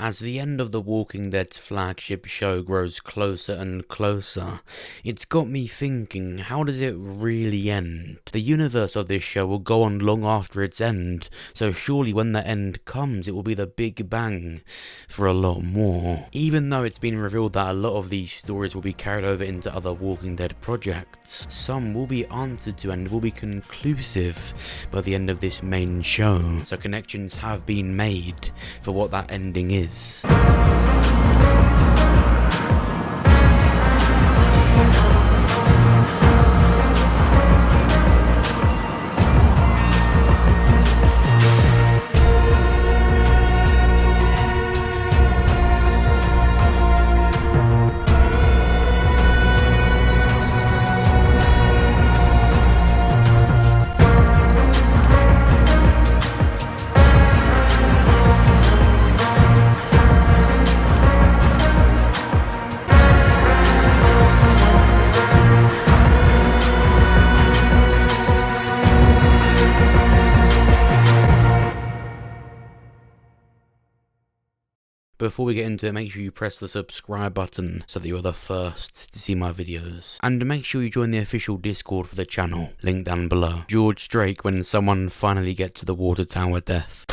As the end of The Walking Dead's flagship show grows closer and closer, it's got me thinking, how does it really end? The universe of this show will go on long after its end, so surely when the end comes, it will be the big bang for a lot more. Even though it's been revealed that a lot of these stories will be carried over into other Walking Dead projects, some will be answered to and will be conclusive by the end of this main show, so connections have been made for what that ending is. Before we get into it, make sure you press the subscribe button so that you're the first to see my videos. And make sure you join the official Discord for the channel, link down below. George Drake when someone finally gets to the water tower death.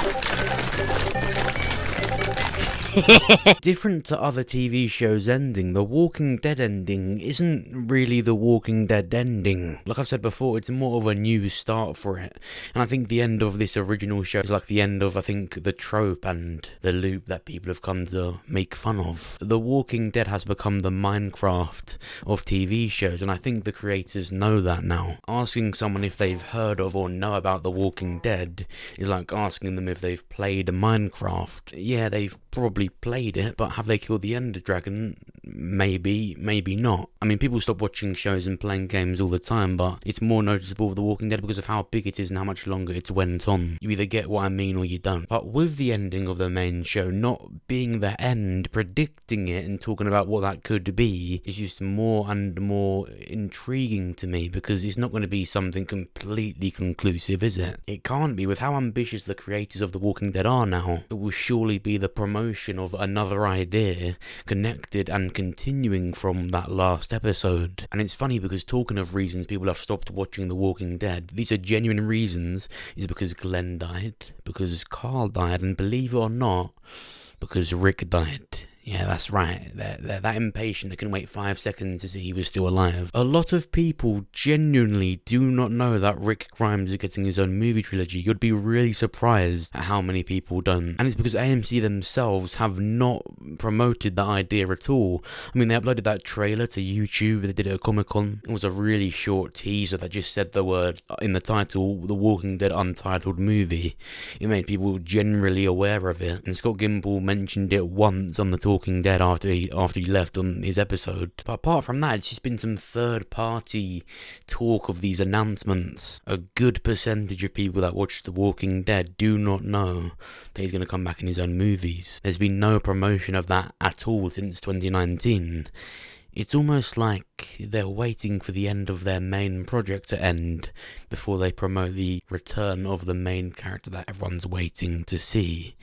Different to other TV shows' ending, The Walking Dead ending isn't really The Walking Dead ending. Like I've said before, it's more of a new start for it. And I think the end of this original show is like the end of, I think, the trope and the loop that people have come to make fun of. The Walking Dead has become the Minecraft of TV shows, and I think the creators know that now. Asking someone if they've heard of or know about The Walking Dead is like asking them if they've played Minecraft. Yeah, they've probably played it, but have they killed the Ender Dragon? Maybe, maybe not. I mean, people stop watching shows and playing games all the time, but it's more noticeable with The Walking Dead because of how big it is and how much longer it's went on. You either get what I mean or you don't. But with the ending of the main show not being the end, predicting it and talking about what that could be is just more and more intriguing to me, because it's not going to be something completely conclusive, is it? It can't be. With how ambitious the creators of The Walking Dead are now, it will surely be the promotion of another idea connected and continuing from that last episode. And it's funny because, talking of reasons people have stopped watching The Walking Dead, these are genuine reasons. Is because Glenn died, because Carl died, and believe it or not, because Rick died. Yeah, that's right. They're that impatient they can wait 5 seconds to see he was still alive. A lot of people genuinely do not know that Rick Grimes is getting his own movie trilogy. You'd be really surprised at how many people don't. And it's because AMC themselves have not promoted that idea at all. I mean, they uploaded that trailer to YouTube, they did it at Comic-Con. It was a really short teaser that just said the word in the title, The Walking Dead Untitled Movie. It made people generally aware of it. And Scott Gimple mentioned it once on the Walking Dead after he left on his episode. But apart from that, it's just been some third party talk of these announcements. A good percentage of people that watch The Walking Dead do not know that he's going to come back in his own movies. There's been no promotion of that at all since 2019. It's almost like they're waiting for the end of their main project to end before they promote the return of the main character that everyone's waiting to see.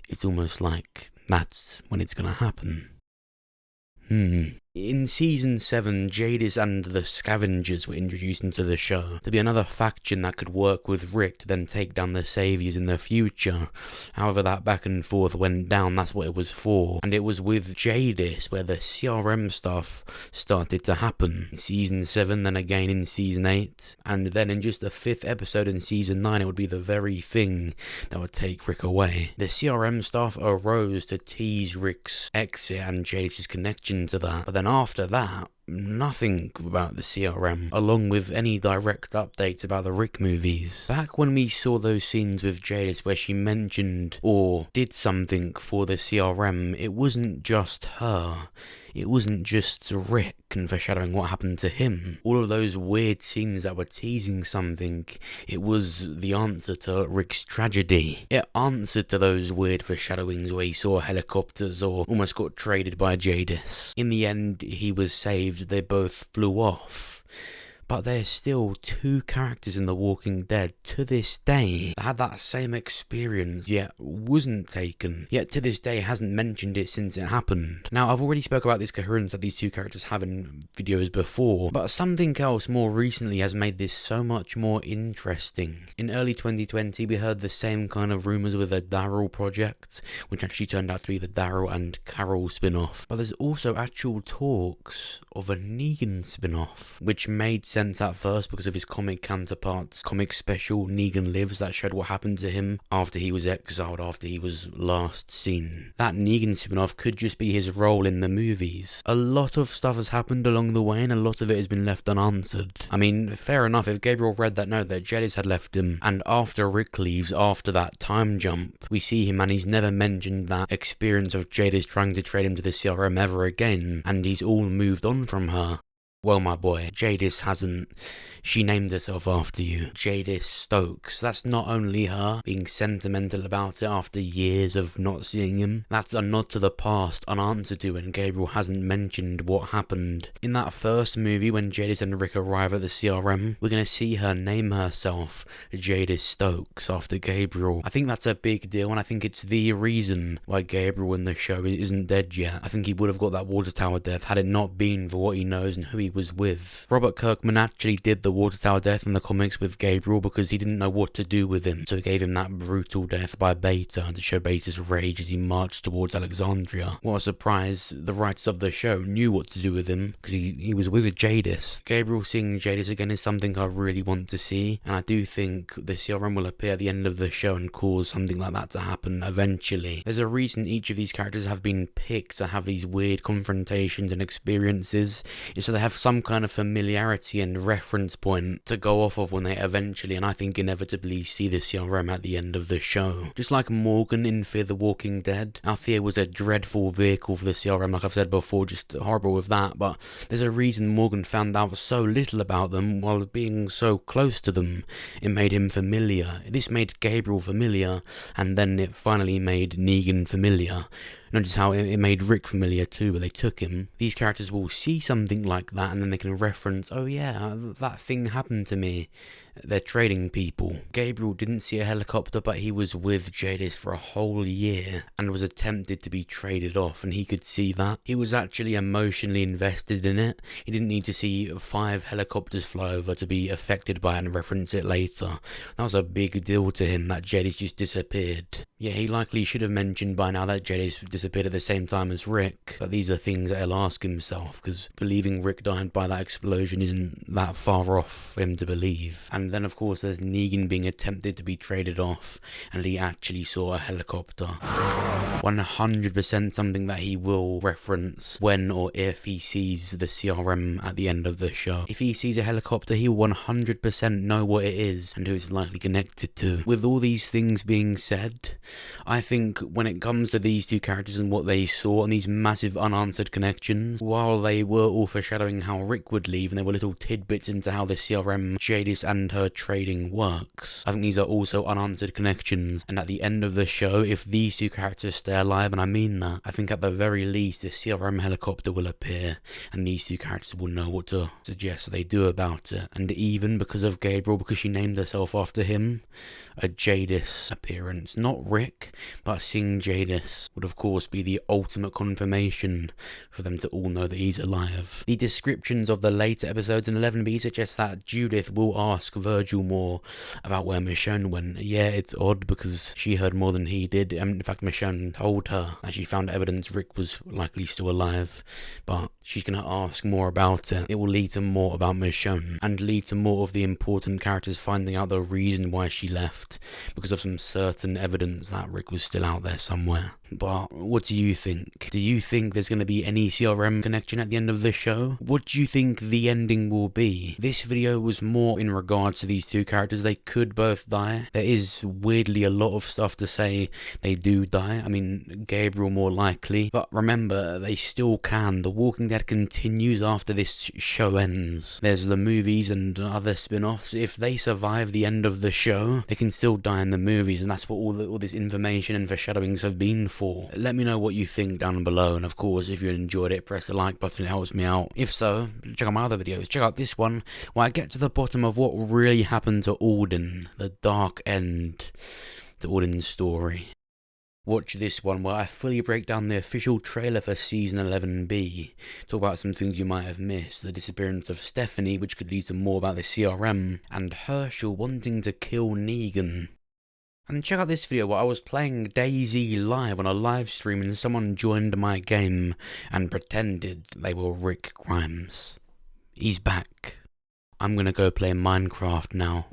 It's almost like that's when it's gonna happen. In Season 7, Jadis and the Scavengers were introduced into the show. There'd be another faction that could work with Rick to then take down the Saviors in the future. However that back and forth went down, that's what it was for. And it was with Jadis where the CRM stuff started to happen. In Season 7, then again in Season 8, and then in just the 5th episode in Season 9, it would be the very thing that would take Rick away. The CRM stuff arose to tease Rick's exit and Jadis' connection to that, but then after that, nothing about the CRM, along with any direct updates about the Rick movies. Back when we saw those scenes with Jadis where she mentioned or did something for the CRM, it wasn't just her. It wasn't just Rick and foreshadowing what happened to him. All of those weird scenes that were teasing something, it was the answer to Rick's tragedy. It answered to those weird foreshadowings where he saw helicopters or almost got traded by Jadis. In the end, he was saved. They both flew off. But there's still 2 characters in The Walking Dead to this day that had that same experience, yet wasn't taken. Yet to this day hasn't mentioned it since it happened. Now, I've already spoke about this coherence that these 2 characters have in videos before, but something else more recently has made this so much more interesting. In early 2020, we heard the same kind of rumours with the Daryl project, which actually turned out to be the Daryl and Carol spin-off. But there's also actual talks of a Negan spin-off, which made sense at first because of his comic counterpart's comic special Negan Lives that showed what happened to him after he was exiled, after he was last seen. That Negan spin-off could just be his role in the movies. A lot of stuff has happened along the way and a lot of it has been left unanswered. I mean, fair enough, if Gabriel read that note that Jadis had left him, and after Rick leaves, after that time jump, we see him and he's never mentioned that experience of Jadis trying to trade him to the CRM ever again, and he's all moved on from her. Well, my boy, Jadis hasn't. She named herself after you. Jadis Stokes. That's not only her being sentimental about it after years of not seeing him. That's a nod to the past, unanswered to, and Gabriel hasn't mentioned what happened. In that first movie, when Jadis and Rick arrive at the CRM, we're going to see her name herself Jadis Stokes after Gabriel. I think that's a big deal, and I think it's the reason why Gabriel in the show isn't dead yet. I think he would have got that water tower death had it not been for what he knows and who he was with. Robert Kirkman actually did the water tower death in the comics with Gabriel because he didn't know what to do with him, so he gave him that brutal death by Beta to show Beta's rage as he marched towards Alexandria. What a surprise, the writers of the show knew what to do with him because he was with Jadis. Gabriel seeing Jadis again is something I really want to see, and I do think the CRM will appear at the end of the show and cause something like that to happen eventually. There's a reason each of these characters have been picked to have these weird confrontations and experiences, is so they have some kind of familiarity and reference point to go off of when they eventually, and I think inevitably, see the CRM at the end of the show. Just like Morgan in Fear the Walking Dead, Althea was a dreadful vehicle for the CRM, like I've said before, just horrible with that, but there's a reason Morgan found out so little about them while being so close to them. It made him familiar. This made Gabriel familiar, and then it finally made Negan familiar. Notice how it made Rick familiar too, but they took him. These characters will see something like that and then they can reference, oh yeah, that thing happened to me. They're trading people. Gabriel didn't see a helicopter, but he was with Jadis for a whole year and was attempted to be traded off, and he could see that. He was actually emotionally invested in it. He didn't need to see 5 helicopters fly over to be affected by it and reference it later. That was a big deal to him that Jadis just disappeared. Yeah, he likely should have mentioned by now that Jadis disappeared at the same time as Rick, but these are things that he'll ask himself, because believing Rick died by that explosion isn't that far off for him to believe. And then of course there's Negan being attempted to be traded off, and he actually saw a helicopter. 100% something that he will reference when or if he sees the CRM at the end of the show. If he sees a helicopter, he will 100% know what it is and who it's likely connected to. With all these things being said, I think when it comes to these 2 characters and what they saw and these massive unanswered connections, while they were all foreshadowing how Rick would leave and there were little tidbits into how the CRM, Jadis and her trading works, I think these are also unanswered connections, and at the end of the show, if these 2 characters stay alive, and I mean that, I think at the very least the CRM helicopter will appear and these 2 characters will know what to suggest they do about it. And even because of Gabriel, because she named herself after him, a Jadis appearance, not Rick, but seeing Jadis would of course be the ultimate confirmation for them to all know that he's alive. The descriptions of the later episodes in 11B suggest that Judith will ask Virgil more about where Michonne went. Yeah, it's odd because she heard more than he did. In fact, Michonne told her that she found evidence Rick was likely still alive, but she's going to ask more about it. It will lead to more about Michonne and lead to more of the important characters finding out the reason why she left, because of some certain evidence that Rick was still out there somewhere. But what do you think? Do you think there's going to be any CRM connection at the end of this show? What do you think the ending will be? This video was more in regards to these 2 characters. They could both die. There is weirdly a lot of stuff to say they do die. I mean, Gabriel more likely. But remember, they still can. The Walking Dead continues after this show ends. There's the movies and other spin-offs. If they survive the end of the show, they can still die in the movies, and that's what all this information and foreshadowings have been for. before. Let me know what you think down below, and of course, if you enjoyed it, press the like button, it helps me out. If so, check out my other videos. Check out this one, where I get to the bottom of what really happened to Alden, the dark end to Alden's story. Watch this one where I fully break down the official trailer for Season 11B, talk about some things you might have missed, the disappearance of Stephanie, which could lead to more about the CRM, and Herschel wanting to kill Negan. And check out this video where I was playing DayZ live on a live stream and someone joined my game and pretended they were Rick Grimes. He's back. I'm gonna go play Minecraft now.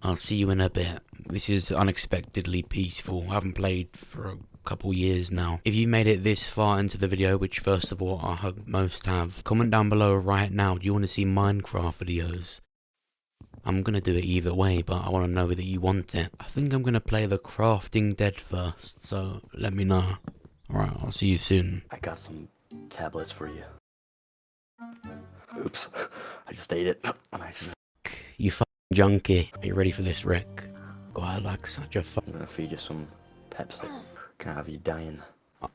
I'll see you in a bit. This is unexpectedly peaceful. I haven't played for a couple years now. If you made it this far into the video, which first of all I hope most have, comment down below right now, do you want to see Minecraft videos? I'm gonna do it either way, but I want to know that you want it. I think I'm gonna play the Crafting Dead first, so let me know. Alright, I'll see you soon. I got some tablets for you. Oops, I just ate it. You fucking junkie. Are you ready for this, Rick? God, like such a I'm gonna feed you some Pepsi. Can't have you dying.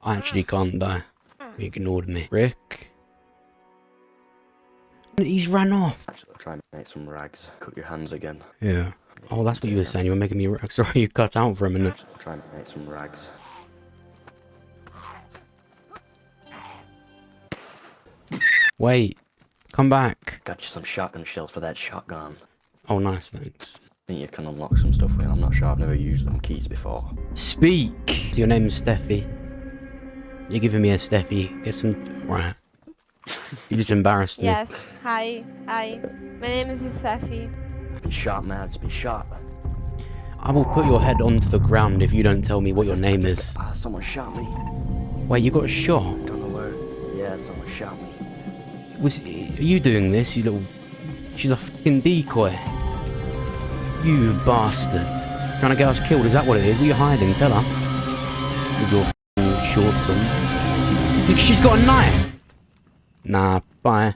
I actually can't die. He ignored me. Rick? He's run off. Actually, I'll try and make some rags. Cut your hands again. Yeah. Oh, that's what you were saying. You were making me rags. Sorry, you cut out for a minute. I'll try and make some rags. Wait. Come back. Got you some shotgun shells for that shotgun. Oh, nice, thanks. I think you can unlock some stuff with it. I'm not sure. I've never used them keys before. Speak! So your name's Steffi. You're giving me a Steffi. Get some... Right. You just embarrassed me. Yes. Hi. My name is Steffi. Been shot, man. It's been shot. I will put your head onto the ground if you don't tell me what your name is. Someone shot me. Wait, you got shot? Don't know where. Yeah, someone shot me. Are you doing this, you little... She's a fucking decoy. You bastard. Trying to get us killed, is that what it is? What are you hiding? Tell us. With your fucking shorts on. She's got a knife! Nah, bye.